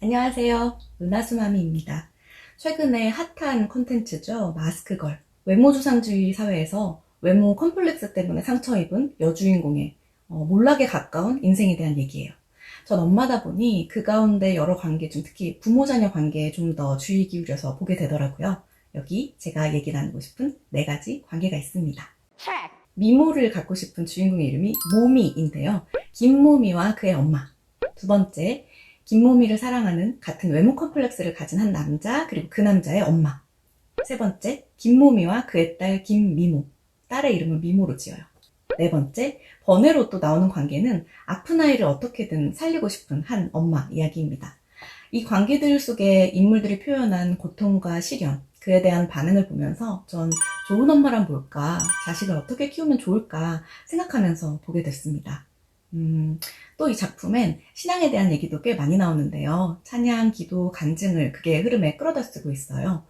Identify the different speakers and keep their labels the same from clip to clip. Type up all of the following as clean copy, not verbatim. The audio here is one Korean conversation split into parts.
Speaker 1: 안녕하세요. 은하수마미입니다. 최근에 핫한 콘텐츠죠. 마스크걸. 외모주상주의 사회에서 외모 컴플렉스 때문에 상처 입은 여주인공의 몰락에 가까운 인생에 대한 얘기예요. 전 엄마다 보니 그 가운데 여러 관계 중 특히 부모-자녀 관계에 좀 더 주의 기울여서 보게 되더라고요. 여기 제가 얘기 나누고 싶은 4가지 관계가 있습니다. 미모를 갖고 싶은 주인공의 이름이 모미인데요. 김모미와 그의 엄마. 두 번째, 김모미를 사랑하는 같은 외모 컴플렉스를 가진 한 남자, 그리고 그 남자의 엄마. 세 번째, 김모미와 그의 딸 김미모. 딸의 이름을 미모로 지어요. 네 번째, 번외로 또 나오는 관계는 아픈 아이를 어떻게든 살리고 싶은 한 엄마 이야기입니다. 이 관계들 속에 인물들이 표현한 고통과 시련, 그에 대한 반응을 보면서 전 좋은 엄마란 뭘까, 자식을 어떻게 키우면 좋을까 생각하면서 보게 됐습니다. 또 이 작품엔 신앙에 대한 얘기도 꽤 많이 나오는데요. 찬양, 기도, 간증을 그게 흐름에 끌어다 쓰고 있어요.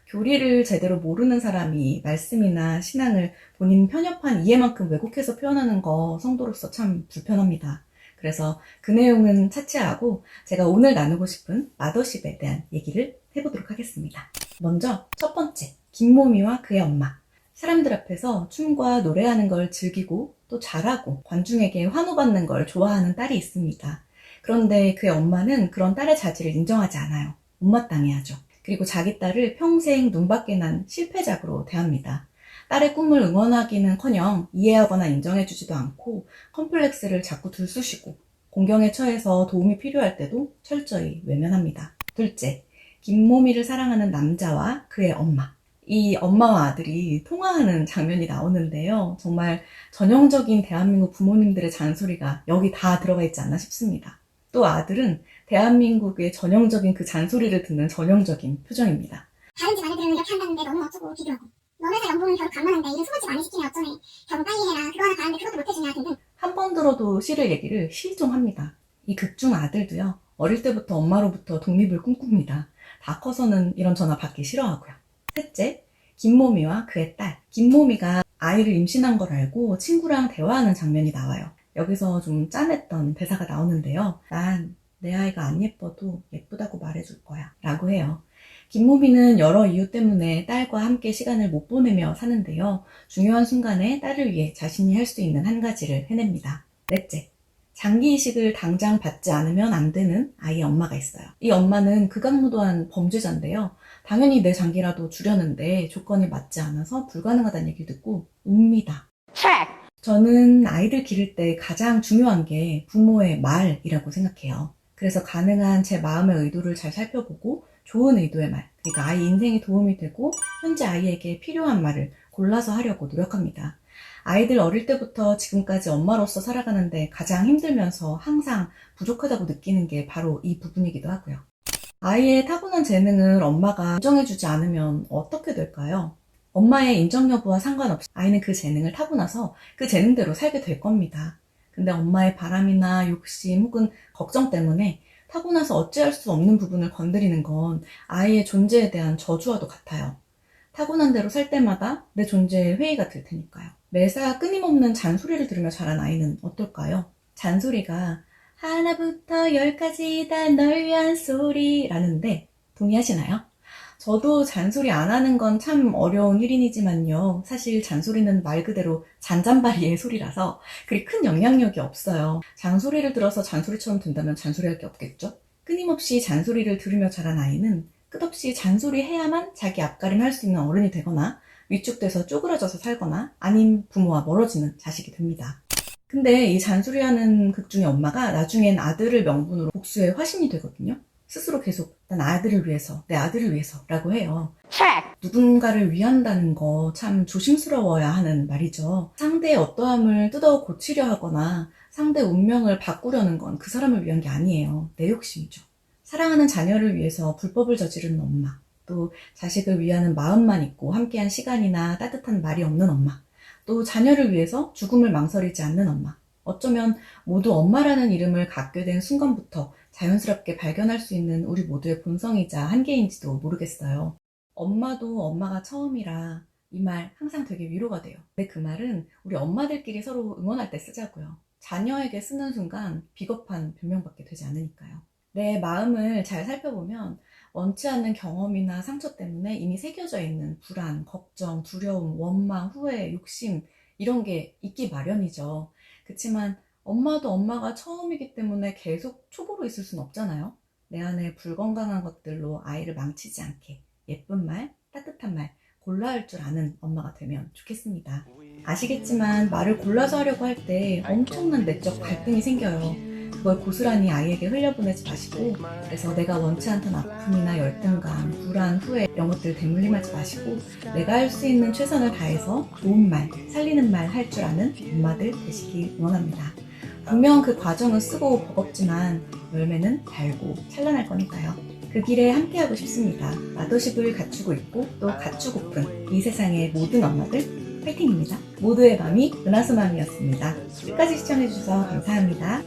Speaker 1: 교리를 제대로 모르는 사람이 말씀이나 신앙을 본인 편협한 이해만큼 왜곡해서 표현하는 거 성도로서 참 불편합니다. 그래서 그 내용은 차치하고 제가 오늘 나누고 싶은 마더십에 대한 얘기를 해보도록 하겠습니다. 먼저 첫 번째, 김모미와 그의 엄마. 사람들 앞에서 춤과 노래하는 걸 즐기고 또 잘하고 관중에게 환호받는 걸 좋아하는 딸이 있습니다. 그런데 그의 엄마는 그런 딸의 자질을 인정하지 않아요. 못마땅해하죠. 그리고 자기 딸을 평생 눈밖에 난 실패작으로 대합니다. 딸의 꿈을 응원하기는커녕 이해하거나 인정해주지도 않고 컴플렉스를 자꾸 들쑤시고 공경에 처해서 도움이 필요할 때도 철저히 외면합니다. 둘째, 김모미를 사랑하는 남자와 그의 엄마. 이 엄마와 아들이 통화하는 장면이 나오는데요. 정말 전형적인 대한민국 부모님들의 잔소리가 여기 다 들어가 있지 않나 싶습니다. 또 아들은 대한민국의 전형적인 그 잔소리를 듣는 전형적인 표정입니다.
Speaker 2: 다른 집 아내들은 이렇게 한다는데 너는 어쩌고 비교하고, 너네 회사 연봉은 결국 간만한데 일을 소모집 많이 시키네 어쩌네, 결국 빨리 해라, 그거 하나 가는데 그것도 못해주냐 등등.
Speaker 1: 한 번 들어도 싫을 얘기를 실종합니다. 이 극중 아들도요, 어릴 때부터 엄마로부터 독립을 꿈꿉니다. 다 커서는 이런 전화 받기 싫어하고요. 셋째, 김모미와 그의 딸. 김모미가 아이를 임신한 걸 알고 친구랑 대화하는 장면이 나와요. 여기서 좀 짠했던 대사가 나오는데요. 난 내 아이가 안 예뻐도 예쁘다고 말해줄 거야 라고 해요. 김모미는 여러 이유 때문에 딸과 함께 시간을 못 보내며 사는데요. 중요한 순간에 딸을 위해 자신이 할 수 있는 한 가지를 해냅니다. 넷째, 장기 이식을 당장 받지 않으면 안 되는 아이의 엄마가 있어요. 이 엄마는 극악무도한 범죄자인데요. 당연히 내 장기라도 주려는데 조건이 맞지 않아서 불가능하다는 얘기를 듣고 웁니다. 저는 아이들 기를 때 가장 중요한 게 부모의 말이라고 생각해요. 그래서 가능한 제 마음의 의도를 잘 살펴보고 좋은 의도의 말, 그러니까 아이 인생에 도움이 되고 현재 아이에게 필요한 말을 골라서 하려고 노력합니다. 아이들 어릴 때부터 지금까지 엄마로서 살아가는데 가장 힘들면서 항상 부족하다고 느끼는 게 바로 이 부분이기도 하고요. 아이의 타고난 재능을 엄마가 인정해주지 않으면 어떻게 될까요? 엄마의 인정 여부와 상관없이 아이는 그 재능을 타고나서 그 재능대로 살게 될 겁니다. 근데 엄마의 바람이나 욕심 혹은 걱정 때문에 타고나서 어찌할 수 없는 부분을 건드리는 건 아이의 존재에 대한 저주와도 같아요. 타고난 대로 살 때마다 내 존재에 회의가 들 테니까요. 매사 끊임없는 잔소리를 들으며 자란 아이는 어떨까요? 잔소리가 하나부터 10까지 다 널 위한 소리라는데 동의하시나요? 저도 잔소리 안 하는 건 참 어려운 일이지만요. 사실 잔소리는 말 그대로 잔잔바리의 소리라서 그리 큰 영향력이 없어요. 잔소리를 들어서 잔소리처럼 된다면 잔소리할 게 없겠죠? 끊임없이 잔소리를 들으며 자란 아이는 끝없이 잔소리해야만 자기 앞가림할 수 있는 어른이 되거나 위축돼서 쪼그라져서 살거나 아님 부모와 멀어지는 자식이 됩니다. 근데 이 잔소리하는 극 중의 엄마가 나중엔 아들을 명분으로 복수의 화신이 되거든요. 스스로 계속 난 아들을 위해서, 내 아들을 위해서 라고 해요. 누군가를 위한다는 거 참 조심스러워야 하는 말이죠. 상대의 어떠함을 뜯어 고치려 하거나 상대 운명을 바꾸려는 건 그 사람을 위한 게 아니에요. 내 욕심이죠. 사랑하는 자녀를 위해서 불법을 저지르는 엄마, 또 자식을 위하는 마음만 있고 함께한 시간이나 따뜻한 말이 없는 엄마, 또 자녀를 위해서 죽음을 망설이지 않는 엄마, 어쩌면 모두 엄마라는 이름을 갖게 된 순간부터 자연스럽게 발견할 수 있는 우리 모두의 본성이자 한계인지도 모르겠어요. 엄마도 엄마가 처음이라 이 말 항상 되게 위로가 돼요. 근데 그 말은 우리 엄마들끼리 서로 응원할 때 쓰자고요. 자녀에게 쓰는 순간 비겁한 변명밖에 되지 않으니까요. 내 마음을 잘 살펴보면 원치 않는 경험이나 상처 때문에 이미 새겨져 있는 불안, 걱정, 두려움, 원망, 후회, 욕심 이런 게 있기 마련이죠. 그치만 엄마도 엄마가 처음이기 때문에 계속 초보로 있을 순 없잖아요. 내 안에 불건강한 것들로 아이를 망치지 않게 예쁜 말, 따뜻한 말 골라 할 줄 아는 엄마가 되면 좋겠습니다. 아시겠지만 말을 골라서 하려고 할 때 엄청난 내적 갈등이 생겨요. 그걸 고스란히 아이에게 흘려보내지 마시고, 그래서 내가 원치 않던 아픔이나 열등감, 불안, 후회 이런 것들 대물림하지 마시고 내가 할 수 있는 최선을 다해서 좋은 말, 살리는 말 할 줄 아는 엄마들 되시길 응원합니다. 분명 그 과정은 쓰고 버겁지만 열매는 달고 찬란할 거니까요. 그 길에 함께하고 싶습니다. 마더십을 갖추고 있고 또 갖추고픈 이 세상의 모든 엄마들 파이팅입니다. 모두의 밤이 은하수 맘이었습니다. 끝까지 시청해주셔서 감사합니다.